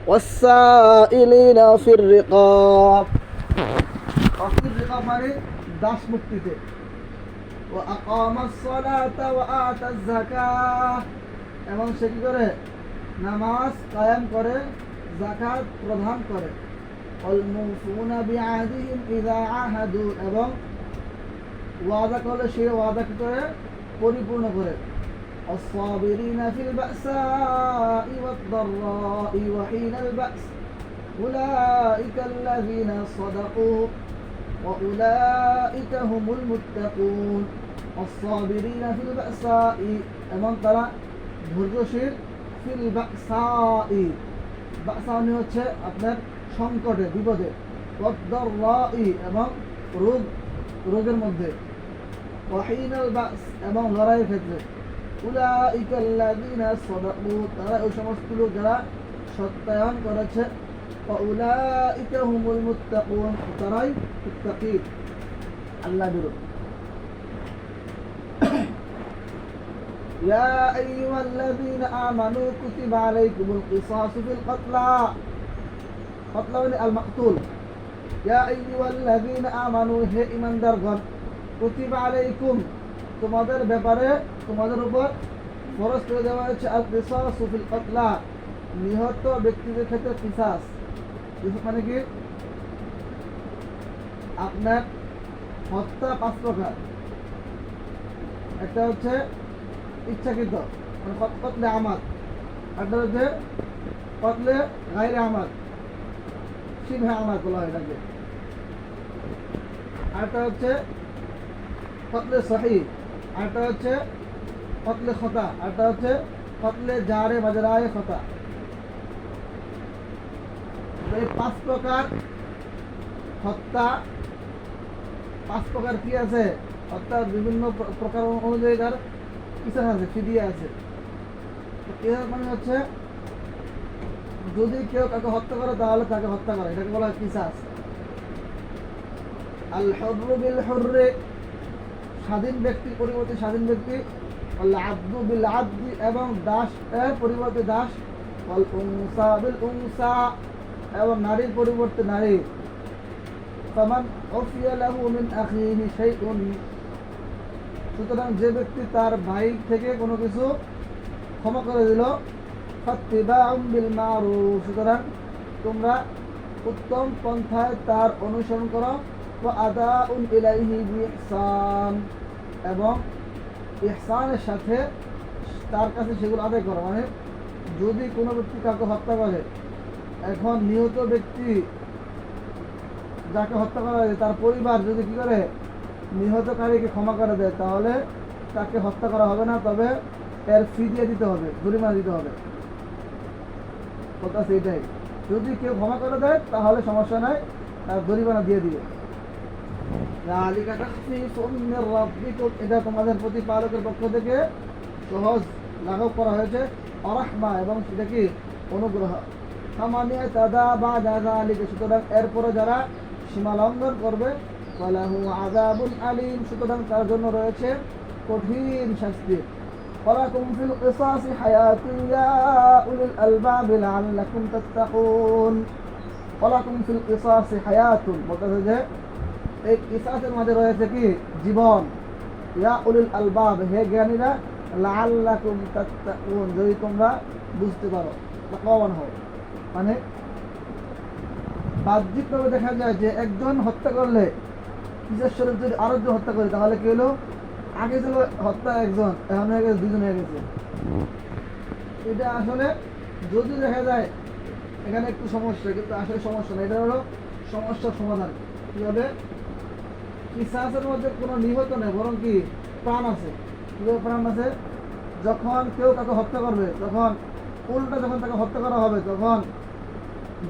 ওয়াসাইলিনা ফির রিকাব, ফির রিকাব মানে দাস মুক্তিতে। ওয়া আকামাস সালাতা ওয়া আতাজ যাকাত, এবং সে কি করে? নামাজ কায়েম করে, যাকাত প্রদান করে। ওয়াল মুফুনা বিআহদিহিম ইযা আহাদু, এবং ওয়াদা করলে সে ওয়াদা কি করে? পরিপূর্ণ করে। الصابرين في البأساء والضراء وحين البأس أولئك الذين صدقوا وأولئك هم المتقون الصابرين في البأساء এবং তারা ধৈর্যশীল ফিল বাসাই, বাসা মানে হচ্ছে আপনার সংকটে, বিপদে। ওয়াদ-দাররাই, এবং রোগের মধ্যে। ওয়াহিনাল বাস, এবং লড়াইয়ের ক্ষেত্রে। উলাইকা আল্লাযীনা সাদাকু, তারা ওই সমস্ত লোক যারা সত্যায়ন করেছে। ওয়া উলাইকা হুমুল মুত্তাকুন, তারাই মুত্তাকি, আল্লাহ ভীরু। ইয়া আইয়ুহাল্লাযীনা আমানু কুতিবা আলাইকুমুল কিসাসু ফিল কাতলা, কাতলা মানে আল মাকতুল। ইয়া আইয়ুহাল্লাযীনা আমানু, হে ঈমানদারগণ, কুতিবা আলাইকুম, তোমাদের ব্যাপারে, তোমাদের উপর ফরজ করে দেওয়া হয়েছে আল কিসাসু ফিল কাতলা, নিহত ব্যক্তিদের ক্ষেত্রে কিসাস। মানে কি? আপনার হত্যা 5 প্রকার। একটা হচ্ছে ইচ্ছাকৃত, মানে কতলে আমাদ। একটা হচ্ছে কতলে গায়রে আমাদ, শিবহে আমাদ বলা হয় এটাকে। আরেকটা হচ্ছে কতলে সহি, আরেকটা হচ্ছে কতলে খতা, আরেকটা হচ্ছে কতলে জারে মাজরায়ে খতা। এই 5 প্রকার হত্যা, 5 প্রকার কি আছে? হত্যার বিভিন্ন প্রকার অনুযায়ী তার কিসাস আছে, ফিদিয়া আছে। কিসাস মানে হচ্ছে যদি কেউ কাউকে হত্যা করে তাহলে তাকে হত্যা করে, এটাকে বলা হয় কিসাস। আল হুররু বিল হুররি, স্বাধীন ব্যক্তির পরিবর্তে স্বাধীন ব্যক্তি। আল আবদু বিল আবদি, এবং দাস এর পরিবর্তে দাস। আল উনসা বিল উনসা, এবং নারীর পরিবর্তে নারী। ফামান উফিয়া লাহু মিন আখিহি শাইউন, সুতরাং যে ব্যক্তি তার ভাই থেকে কোনো কিছু ক্ষমা করে দিল। ফাত্তিবাউম বিল মারুফ, সুতরাং তোমরা উত্তম পন্থায় তার অনুসরণ করো। ওয়া আদাউন ইলাইহি বিইহসান, এবং ইহসানের সাথে তার কাছে সেগুলো আদায় করো। মানে যদি কোনো ব্যক্তি কাউকে হত্যা করে, এখন নিহত ব্যক্তি যাকে হত্যা করা হয়েছে তার পরিবার যদি কি করে নিহতকারীকে ক্ষমা করে দেয়, তাহলে তাকে হত্যা করা হবে না, তবে এর ফিদিয়া দিতে হবে, জরিমানা দিতে হবে। কথা সেটাই, যদি কেউ ক্ষমা করে দেয় তাহলে সমস্যা নাই, তার জরিমানা দিয়ে দিবে। যালিকা তাখফীফুম মির রাব্বিকুম, এটা তোমাদের প্রতিপালকের পক্ষ থেকে সহজ লাঘব করা হয়েছে। রাহমা, এবং সেটা কি? অনুগ্রহ। সামানিয়া তাদা বাদা যালিকা, সুতরাং এরপরে যারা সীমা লঙ্ঘন করবে, ফালাহু আযাবুন আলীম, সুতরাং তার জন্য রয়েছে কঠিন শাস্তি। ওয়ালাকুম ফিল কিসাসি হায়াতুন ইয়া উলিল আলবাবি লাআল্লাকুম তাত্তাকুন। ওয়ালাকুম ফিল কিসাসি হায়াতুন, বলতেছে যে এই কিসাসের মাঝে রয়েছে কি? জীবন। ইয়া উলিল আলবাব, হে জ্ঞানীরা, লাআল্লাকুম তাত্তাকুন, যদি তোমরা বুঝতে পারো, তাকওয়াবান হও। মানে বাহ্যিকভাবে দেখা যায় যে একজন হত্যা করলে কিসাস স্বরূপ যদি আরেকজন হত্যা করে, তাহলে কি হলো? আগে ছিল হত্যা একজন, এখন হয়ে গেছে 2 জন হয়ে গেছে। এটা আসলে যদি দেখা যায় এখানে একটু সমস্যা, কিন্তু আসলে সমস্যা না, এটা হলো সমস্যার সমাধান। কি হবে? কিসাসের মধ্যে কোনো নিহত নেই, বরং কি প্রাণ আছে। কিভাবে প্রাণ আছে? যখন কেউ কাউকে হত্যা করবে, তখন উল্টা যখন তাকে হত্যা করা হবে, তখন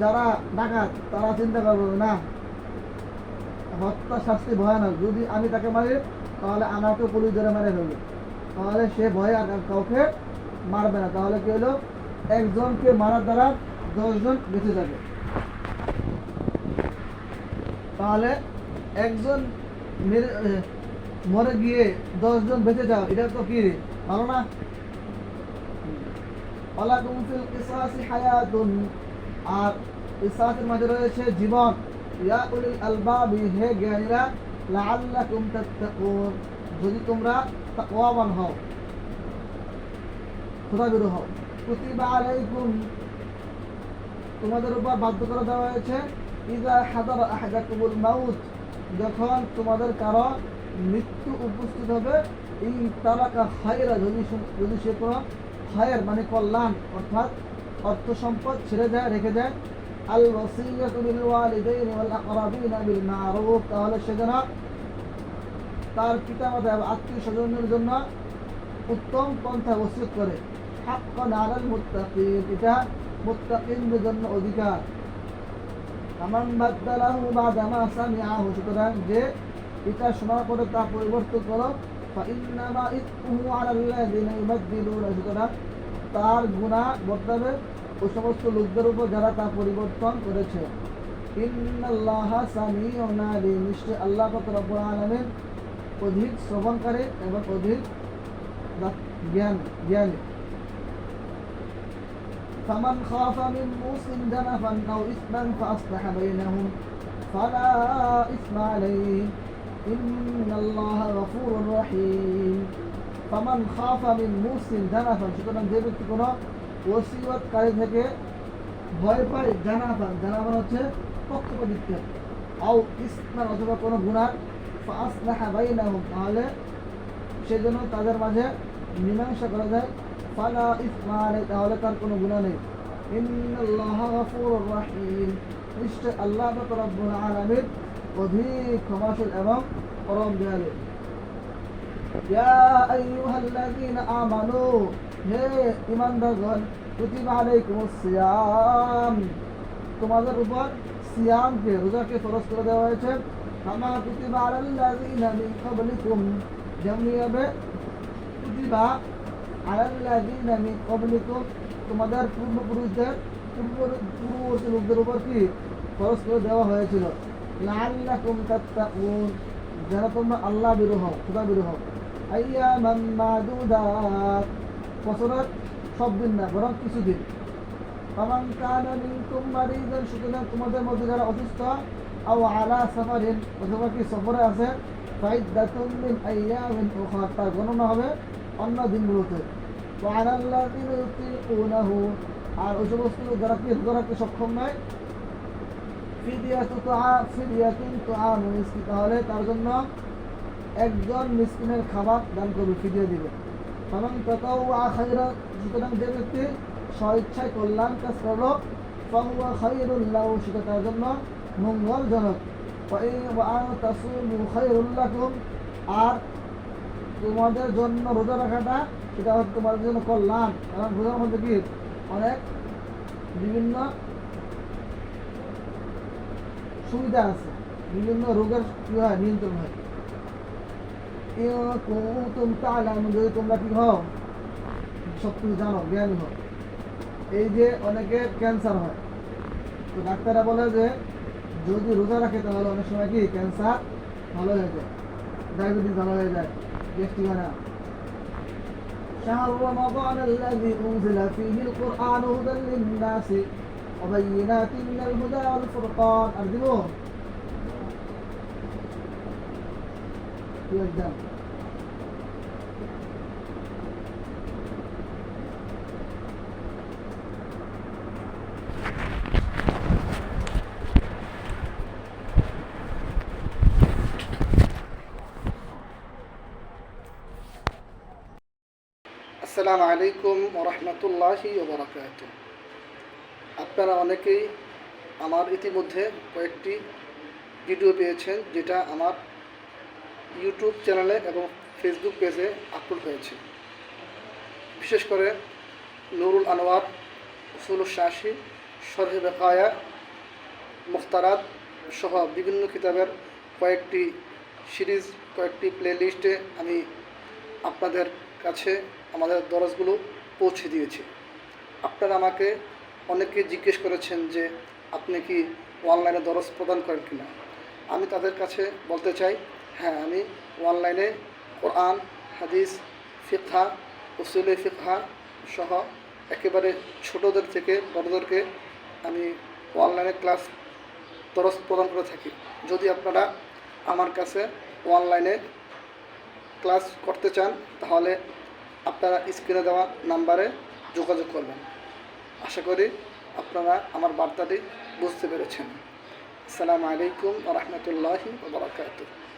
যারা ডাকাত তারা চিন্তা করবে না, হত্যা শাস্তি ভয়ানক, যদি আমি তাকে মারি তাহলে আমাকে পুলিশ ধরে মেরে ফেলবে, তাহলে সে ভয়ে আর কাউকে মারবে না। তাহলে কি হলো? একজনকে মারার দ্বারা 10 জন বেঁচে যাবে। তাহলে একজন মরে গিয়ে 10 জন বেঁচে যাও, এটা তো কি ভালো না? ওয়ালাকুম ফিল কিসাসি হায়াতুন, আর ইসাতের মাঝে রয়েছে জীবন। ইয়া উলিল আলবাবি, হে জ্ঞানীরা, লাআল্লাকুম তাত্তাকুন, যদি তোমরা তাকওয়াবান হও, খোদাভীরু হও। কুতিবা আলাইকুম, তোমাদের উপর বাধ্য করে দেওয়া হয়েছে, ইযা হাদারা আহাদাকুমুল মাউত, যখন তোমাদের কারো মৃত্যু উপস্থিত হবে, ইন তারাকা খায়রা, যদি সে কোনো খায়ের মানে কল্যাণ অর্থাৎ অর্থ সম্পদ ছেড়ে যায়, রেখে যায়, আল ওয়াসিয়াতু বিল ওয়ালিদাইনি ওয়াল আকরাবিনা বিল মারুফ, তাহলে সে যেন তার পিতামাতা এবং আত্মীয় স্বজনের জন্য উত্তম পন্থা ওসিয়ত করে। হাক্কান আলাল মুত্তাকিন, এটা মুত্তাকিনদের জন্য অধিকার। আমান বাদদালাহু বাদা মা সামিআহু, সুতরাং যে এটা শোনার পরে তা পরিবর্তন করো, ফাইন্নামা ইসমুহু আলাল্লাযিনা ইউবাদদিলুনা, সুতরাং তার গুনাহ বর্তাবে ওই সমস্ত লোকদের উপর যারা তা পরিবর্তন করেছে। ইন্নাল্লাহা সামিউন আলিম, নিশ্চয় আল্লাহ পাক রব্বুল আলামিন অধিক শ্রবণকারী এবং অধিক জ্ঞানী। فمن خاف من موص جنفا أو إثما فأصلح بينهم فلا إثم عليه إن الله غفور رحيم। فمن خاف من موص جنفا, সুতরাং যে ব্যক্তি কোনো ওসিয়তকারী থেকে ভয় পায়, জানাফান হচ্ছে পক্ষপাতিত্বের, আও ইসমান অথবা কোনো গুনাহ, ফাসলাহা বাইনাহুম, তাহলে সেজন্য তাদের মাঝে মীমাংসা করা যায়, ফালা ইসমা আলাইহি, তাহলে তার কোনো গুনাহ নেই। ইন্নাল্লাহা গফুরুর রহিম, নিশ্চয় আল্লাহ পাক রব্বুল আলামিন অধিক ক্ষমাশীল এবং পরম দয়ালু। ইয়া আইয়ুহাল্লাযীনা আমানু, হে ঈমানদারগণ, কুতিবা আলাইকুমুস সিয়াম, তোমাদের উপর সিয়ামকে রোজাকে ফরজ করে দেওয়া হয়েছে, কামা কুতিবা আলাল্লাযীনা মিন ক্বাবলিকুম, যেমনিভাবে কুতিবা আলাল্লাযীনা মিন ক্বাবলিকুম, তোমাদের পূর্ববর্তী লোকদের উপর কি ফরজ করে দেওয়া হয়েছিল, লাআল্লাকুম তাত্তাকুন, যেন তোমরা আল্লাহ ভীরু হও, খোদা ভীরু হও। আইয়ামান মাদুদাত, বছরের সব দিন না বরং কিছুদিন। ফামান কানা মিনকুম মারিদান, সুতরাং তোমাদের মধ্যে যারা অসুস্থ, আও আলা সাফারিন, অথবা কি সফরে আছে, ফাইদ্দাতুম মিন আইয়ামিন উখরা, তার গণনা হবে অন্য দিনগুলোতে। ওয়া আলাল্লাযীনা ইউতিকুনাহু, আর ওই সমস্ত যারা কি রোজা রাখতে সক্ষম নয়, ফিদিয়াতুন তুআমু মিসকিন, তাহলে তার জন্য একজন মিসকিনের খাবার দান করবে, ফিদিয়া দিবে। ফামান তাতাওয়া খায়রান, সুতরাং যে ব্যক্তি স্বইচ্ছায় কল্যাণ কাজ করলো, ফাহুয়া খায়রুল লাহু, সেটা তার জন্য মঙ্গলজনক। ওয়া আন তাসুমু খায়রুল লাকুম, আর তোমাদের জন্য রোজা রাখাটা সেটা হচ্ছে তোমাদের জন্য কল্যাণ, কারণ রোজার মধ্যে কি অনেক বিভিন্ন সুবিধা আছে, বিভিন্ন রোগের কি হয় নিয়ন্ত্রণ হয়। যদি তোমরা কি হও, সব কিছু জানো, জ্ঞানী হও। এই যে অনেকের ক্যান্সার হয়, তো ডাক্তাররা বলে যে যদি রোজা রাখে তাহলে অনেক সময় কি ক্যান্সার ভালো হয়ে যায়, ডায়াবেটিস ভালো হয়ে যায়, গ্যাস্ট্রিক হয় না। شهر رمضان الذي أنزل فيه القرآن هدى للناس وبينات من الهدى والفرقان، أرجوه يقدم. আসসালামু আলাইকুম ওয়া রাহমাতুল্লাহি ওয়া বারাকাতুহু। আপনারা অনেকেই আমার ইতিমধ্যে কয়েকটি ভিডিও পেয়েছেন, যেটা আমার ইউটিউব চ্যানেলে এবং ফেসবুক পেজে আপলোড হয়েছে। বিশেষ করে নুরুল আনোয়ার, উসুলুশ শাশি, শরহে বেকায়া, মুখতারাত সহ বিভিন্ন কিতাবের কয়েকটি সিরিজ, কয়েকটি প্লে লিস্টে আমি আপনাদের কাছে আমাদের দরজগুলো পৌঁছে দিয়েছি। আপনারা আমাকে অনেকে জিজ্ঞেস করেছেন যে আপনি কি অনলাইনে দরজ প্রদান করেন কিনা। আমি তাদের কাছে বলতে চাই, হ্যাঁ, আমি অনলাইনে কোরআন, হাদিস, ফিকহা, উসুলে ফিকহা সহ একেবারে ছোটদের থেকে বড়দেরকে আমি অনলাইনে ক্লাস দরস প্রদান করে থাকি। যদি আপনারা আমার কাছে অনলাইনে ক্লাস করতে চান তাহলে আপনারা স্ক্রিনে দেওয়া নাম্বারে যোগাযোগ করবেন। আশা করি আপনারা আমার বার্তাটি বুঝতে পেরেছেন। আসসালামু আলাইকুম ওয়া রাহমাতুল্লাহি ওয়া বারাকাতুহু।